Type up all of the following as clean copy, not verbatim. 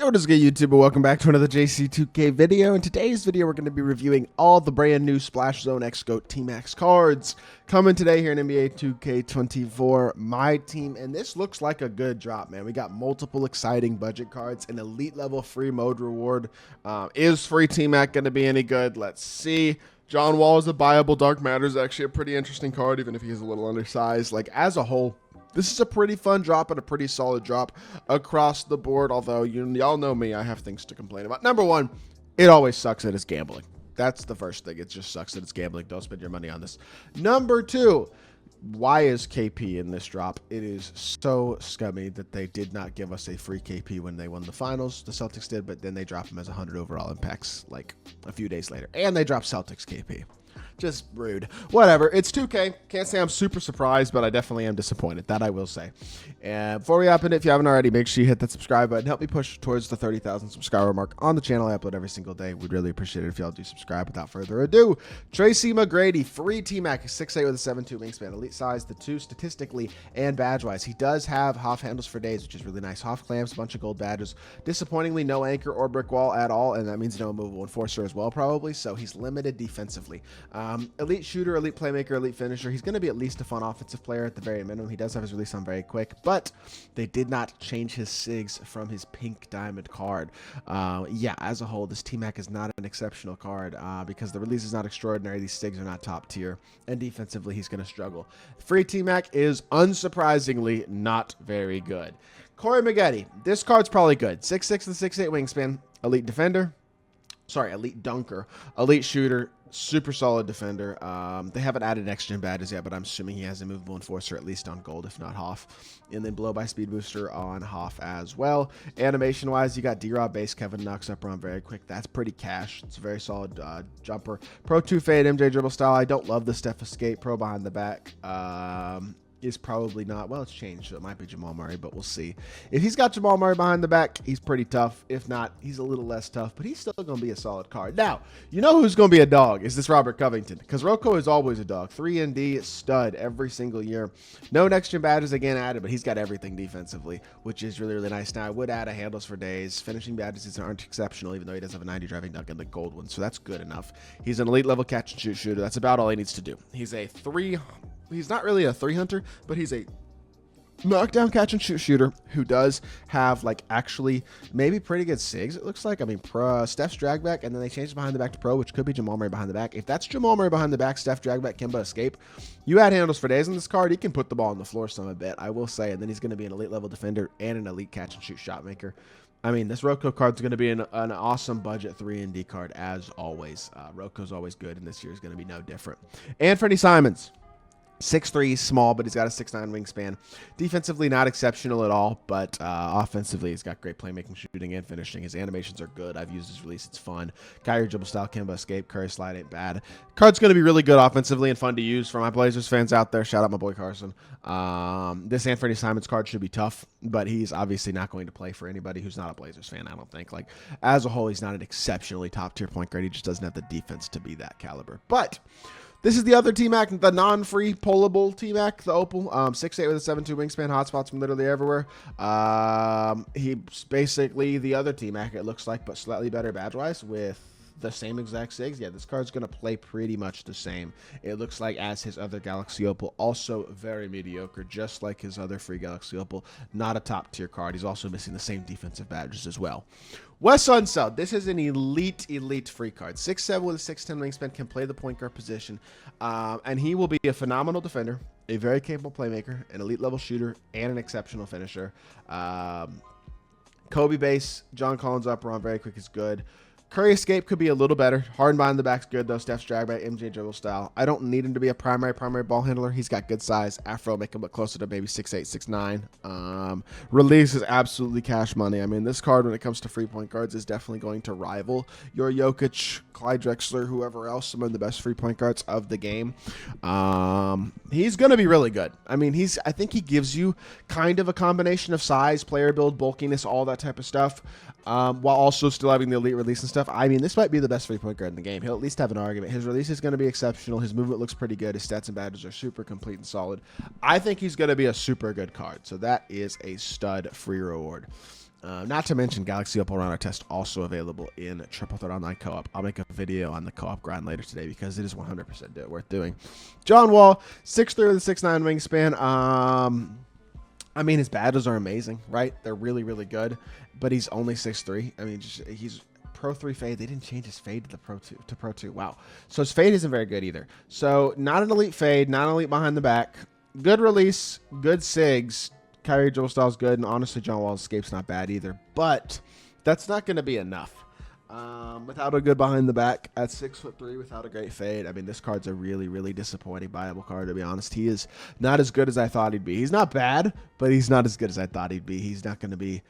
What is good, YouTube? Welcome back to another JC2K video. In today's video, we're going to be reviewing all the brand new Splash Zone X GOAT T-Mac cards coming today here in NBA 2K24 MyTEAM. And this looks like a good drop, man. We got multiple exciting budget cards. An elite level free mode reward. Is free T-Mac going to be any good? Let's see. John Wall is a buyable. Dark Matter is actually a pretty interesting card, even if he's a little undersized. Like, as a whole, this is a pretty fun drop and a pretty solid drop across the board, although y'all know me, I have things to complain about. Number one, it always sucks that it's gambling. That's the first thing. It just sucks that it's gambling. Don't spend your money on this. Number two, why is KP in this drop? It is so scummy that they did not give us a free KP when they won the finals. The Celtics did, but then they dropped him as 100 overall impacts like a few days later. And they dropped Celtics KP. Just rude. Whatever. It's 2K. Can't say I'm super surprised, but I definitely am disappointed. That I will say. And before we hop in, if you haven't already, make sure you hit that subscribe button. Help me push towards the 30,000 subscriber mark on the channel. I upload every single day. We'd really appreciate it if y'all do subscribe. Without further ado, Tracy McGrady, free T-Mac, 6'8" with a 7'2" wingspan, elite size, the 2 statistically and badge-wise. He does have Hoff handles for days, which is really nice. Hoff clamps, a bunch of gold badges. Disappointingly, no anchor or brick wall at all, and that means no immovable enforcer as well, probably. So he's limited defensively. Elite shooter, elite playmaker, elite finisher. He's going to be at least a fun offensive player at the very minimum. He does have his release on very quick, but they did not change his SIGs from his pink diamond card. Yeah, as a whole, this T-Mac is not an exceptional card because the release is not extraordinary. These SIGs are not top tier, and defensively, he's going to struggle. Free T-Mac is unsurprisingly not very good. Corey Maggette, this card's probably good. 6'6" with a 6'8" wingspan, elite defender. Sorry, elite dunker, elite shooter, super solid defender. They haven't added next-gen badges yet, but I'm assuming he has a movable enforcer at least on gold, if not Hoff. And then blow by speed booster on Hoff as well. Animation-wise, you got D-Rob base. Kevin knocks up around very quick. That's pretty cash. It's a very solid jumper. Pro 2 fade, MJ dribble style. I don't love the Steph escape. Pro behind the back. Is probably not, well, it's changed, so it might be Jamal Murray, but we'll see. If he's got Jamal Murray behind the back, he's pretty tough. If not, he's a little less tough, but he's still going to be a solid card. Now, you know who's going to be a dog is this Robert Covington, because Rocco is always a dog. 3ND stud every single year. No next-gen badges again added, but he's got everything defensively, which is really, really nice. Now, I would add a handles for days. Finishing badges aren't exceptional, even though he does have a 90 driving dunk and the gold one, so that's good enough. He's an elite level catch and shoot shooter. That's about all he needs to do. He's not really a 3 hunter, but he's a knockdown catch and shoot shooter who does have like actually maybe pretty good SIGs, it looks like. I mean, Steph's drag back, and then they changed behind the back to pro, which could be Jamal Murray behind the back. If that's Jamal Murray behind the back, Steph drag back, Kemba escape, you add handles for days on this card, he can put the ball on the floor some a bit, I will say. And then he's going to be an elite level defender and an elite catch and shoot shot maker. I mean, this Rocco card's going to be an awesome budget 3&D card as always. Rocco's always good, and this year is going to be no different. Anfernee Simons. 6'3", small, but he's got a 6'9" wingspan. Defensively, not exceptional at all, but offensively, he's got great playmaking, shooting, and finishing. His animations are good. I've used his release. It's fun. Kyrie dribble style, Kemba escape, Curry slide ain't bad. Card's going to be really good offensively and fun to use for my Blazers fans out there. Shout out my boy Carson. This Anfernee Simons card should be tough, but he's obviously not going to play for anybody who's not a Blazers fan, I don't think. Like, as a whole, he's not an exceptionally top-tier point guard. He just doesn't have the defense to be that caliber. But this is the other T-Mac, the non-free pullable T-Mac, the Opal. 6'8" with a 7'2" wingspan, hotspots from literally everywhere. He's basically the other T-Mac, it looks like, but slightly better badge-wise with the same exact SIGs. Yeah, this card's going to play pretty much the same, it looks like, as his other Galaxy Opal. Also very mediocre, just like his other free Galaxy Opal. Not a top-tier card. He's also missing the same defensive badges as well. Wes Unseld, this is an elite free card. 6'7" with a 6'10" wingspan, can play the point guard position, and he will be a phenomenal defender, a very capable playmaker, an elite level shooter, and an exceptional finisher. Kobe base, John Collins up around very quick is good. Curry escape could be a little better. Harden behind the back's good, though. Steph's drag by MJ dribble style. I don't need him to be a primary ball handler. He's got good size. Afro make him look closer to maybe 6'8", 6'9". Release is absolutely cash money. I mean, this card, when it comes to free point guards, is definitely going to rival your Jokic, Clyde Drexler, whoever else, some of the best free point guards of the game. He's going to be really good. I mean, I think he gives you kind of a combination of size, player build, bulkiness, all that type of stuff, while also still having the elite release and stuff. I mean, this might be the best free point guard in the game. He'll at least have an argument. His release is going to be exceptional. His movement looks pretty good. His stats and badges are super complete and solid. I think he's going to be a super good card. So that is a stud free reward. Not to mention Galaxy Opal Runner Test also available in Triple Threat Online Co-op. I'll make a video on the co-op grind later today because it is 100% worth doing. John Wall, 6'3" with a 6'9" wingspan. I mean, his badges are amazing, right? They're really, really good, but he's only 6'3". I mean, he's Pro 3 fade. They didn't change his fade to the Pro 2 to Pro 2. Wow. So his fade isn't very good either. So not an elite fade, not an elite behind the back. Good release, good SIGs. Kyrie Joel style's good, and honestly, John Wall's escape's not bad either. But that's not going to be enough. Without a good behind the back at 6'3", without a great fade, I mean, this card's a really, really disappointing viable card, to be honest. He is not as good as I thought he'd be. He's not bad, but he's not as good as I thought he'd be. He's not going to be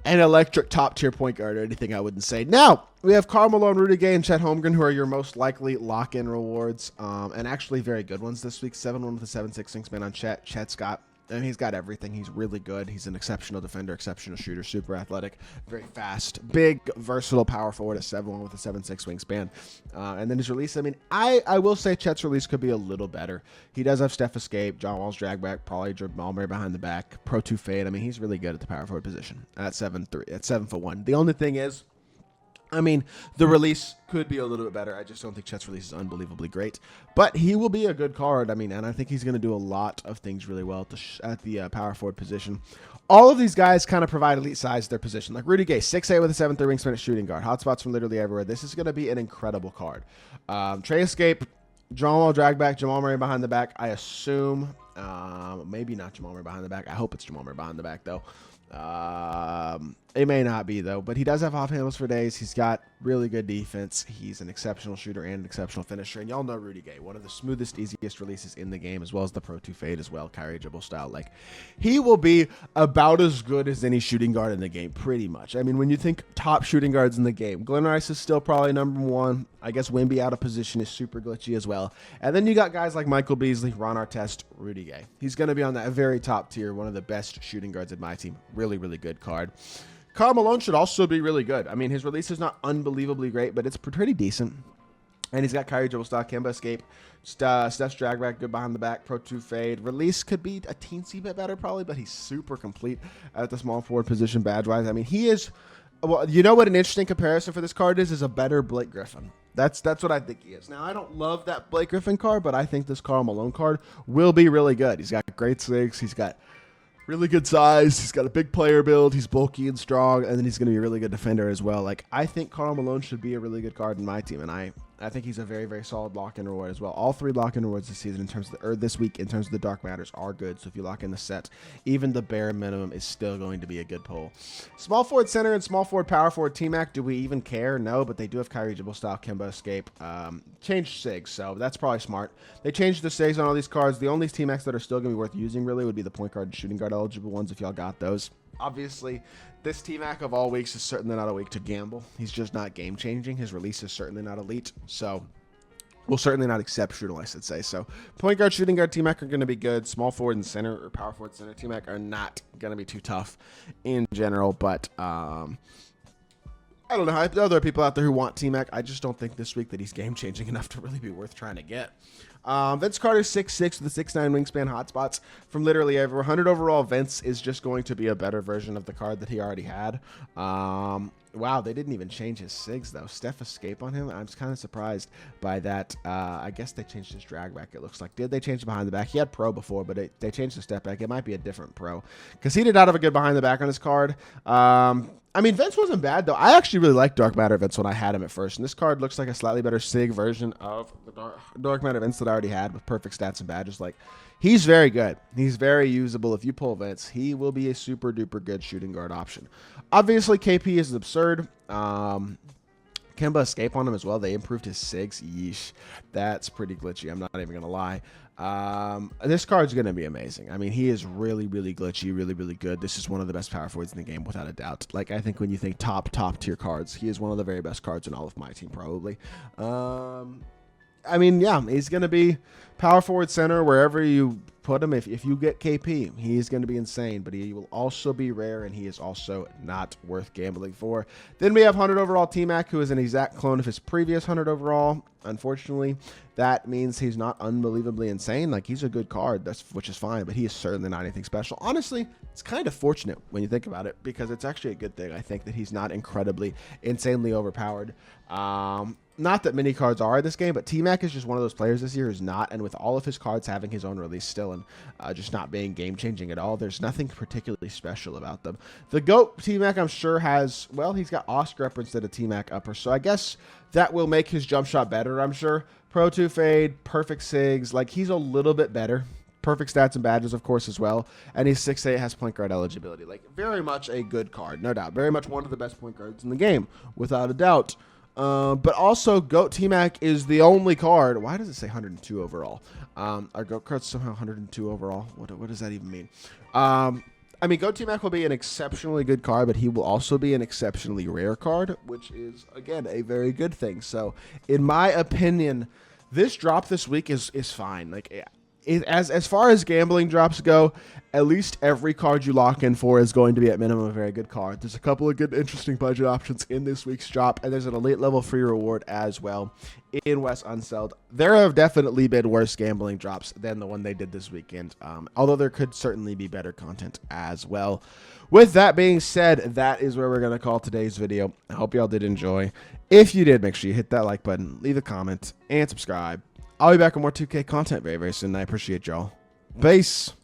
an electric top-tier point guard or anything, I wouldn't say. Now, we have Karl Malone, Rudy Gay, and Chet Holmgren, who are your most likely lock-in rewards, and actually very good ones this week. 7-1 with a 7'6" wingspan on Chet. Chet's got... and he's got everything. He's really good. He's an exceptional defender, exceptional shooter, super athletic, very fast, big, versatile power forward at 7'1" with a 7'6" wingspan. And then his release, I mean, I will say Chet's release could be a little better. He does have Steph escape, John Wall's drag back, probably Jamal Murray behind the back, Pro 2 fade. I mean, he's really good at the power forward position at 7'3", at 7'1". The only thing is, I mean, the release could be a little bit better. I just don't think Chet's release is unbelievably great. But he will be a good card. I mean, and I think he's going to do a lot of things really well at the power forward position. All of these guys kind of provide elite size to their position. Like Rudy Gay, 6'8" with a 7'3" wingspan at shooting guard. Hotspots from literally everywhere. This is going to be an incredible card. Trey escape, John Wall drag back, Jamal Murray behind the back. I assume, maybe not Jamal Murray behind the back. I hope it's Jamal Murray behind the back, though. It may not be, though, but he does have off handles for days. He's got really good defense. He's an exceptional shooter and an exceptional finisher. And y'all know Rudy Gay, one of the smoothest, easiest releases in the game, as well as the Pro 2 fade as well, Kyrie dribble style. Like, he will be about as good as any shooting guard in the game, pretty much. I mean, when you think top shooting guards in the game, Glenn Rice is still probably number one. I guess Wemby out of position is super glitchy as well. And then you got guys like Michael Beasley, Ron Artest, Rudy Gay. He's going to be on that very top tier, one of the best shooting guards in my team. Really, really good card. Karl Malone should also be really good. I mean, his release is not unbelievably great, but it's pretty decent. And he's got Kyrie dribble style, Kemba escape, Steph's drag back, good behind the back, Pro 2 fade. Release could be a teensy bit better probably, but he's super complete at the small forward position badge-wise. I mean, he is... Well, you know what an interesting comparison for this card is a better Blake Griffin. That's what I think he is. Now, I don't love that Blake Griffin card, but I think this Karl Malone card will be really good. He's got great SIGs. He's got really good size. He's got a big player build. He's bulky and strong, and then he's going to be a really good defender as well. Like, I think Karl Malone should be a really good card in my team, and I think he's a very, very solid lock-in reward as well. All three lock-in rewards this season this week in terms of the Dark Matters are good. So if you lock in the set, even the bare minimum is still going to be a good pull. Small forward center and small forward power forward T-Mac. Do we even care? No, but they do have Kyrie dribble style, Kemba escape. Changed SIGs, so that's probably smart. They changed the SIGs on all these cards. The only T-Macs that are still going to be worth using really would be the point guard and shooting guard eligible ones if y'all got those. Obviously, this T-Mac of all weeks is certainly not a week to gamble. He's just not game-changing. His release is certainly not elite. So, well, certainly not exceptional, I should say. So, point guard, shooting guard, T-Mac are going to be good. Small forward and center, or power forward center, T-Mac are not going to be too tough in general. But, I don't know. There are people out there who want T-Mac. I just don't think this week that he's game-changing enough to really be worth trying to get. Vince Carter, 6'6" with a 6'9" wingspan, hotspots from literally everywhere. 100 overall. Vince is just going to be a better version of the card that he already had. Wow, they didn't even change his SIGs, though. Steph escape on him. I'm just kind of surprised by that. I guess they changed his drag back, it looks like. Did they change the behind the back? He had pro before, but they changed the step back. It might be a different pro because he did not have a good behind the back on his card. I mean, Vince wasn't bad, though. I actually really liked Dark Matter Vince when I had him at first. And this card looks like a slightly better SIG version of the Dark Matter Vince that I already had with perfect stats and badges. Like, he's very good. He's very usable. If you pull Vince, he will be a super duper good shooting guard option. Obviously, KP is absurd. Kemba escape on him as well. They improved his SIGs. Yeesh. That's pretty glitchy. I'm not even going to lie. This card's going to be amazing. I mean, he is really, really glitchy, really, really good. This is one of the best power forwards in the game, without a doubt. Like, I think when you think top tier cards, he is one of the very best cards in all of my team, probably. I mean, yeah, he's going to be power forward center wherever you put him, if you get KP, he is going to be insane, but he will also be rare, and he is also not worth gambling for. Then we have 100 overall T-Mac, who is an exact clone of his previous 100 overall. Unfortunately, that means he's not unbelievably insane. Like, he's a good card, which is fine, but he is certainly not anything special. Honestly, it's kind of fortunate when you think about it, because it's actually a good thing, I think, that he's not incredibly, insanely overpowered. Not that many cards are in this game, but T-Mac is just one of those players this year who's not, and with all of his cards having his own release still and just not being game-changing at all, there's nothing particularly special about them. The GOAT T-Mac, I'm sure, has, well, he's got Oscar upper instead of T-Mac upper, so I guess that will make his jump shot better, I'm sure. Pro 2 fade, perfect SIGs, like, he's a little bit better. Perfect stats and badges, of course, as well. And he's 6'8", has point guard eligibility. Like, very much a good card, no doubt. Very much one of the best point guards in the game, without a doubt. But also, GOAT T-Mac is the only card. Why does it say 102 overall? Our GOAT card's somehow 102 overall. What does that even mean? I mean, GOAT T-Mac will be an exceptionally good card, but he will also be an exceptionally rare card, which is, again, a very good thing. So, in my opinion, this drop this week is fine. Like, as far as gambling drops go, at least every card you lock in for is going to be at minimum a very good card. There's a couple of good, interesting budget options in this week's drop, and there's an elite level free reward as well in West Unseld. There have definitely been worse gambling drops than the one they did this weekend, although there could certainly be better content as well. With that being said, that is where we're going to call today's video. I hope y'all did enjoy. If you did, make sure you hit that like button, leave a comment, and subscribe. I'll be back with more 2K content very, very soon. I appreciate y'all. Peace.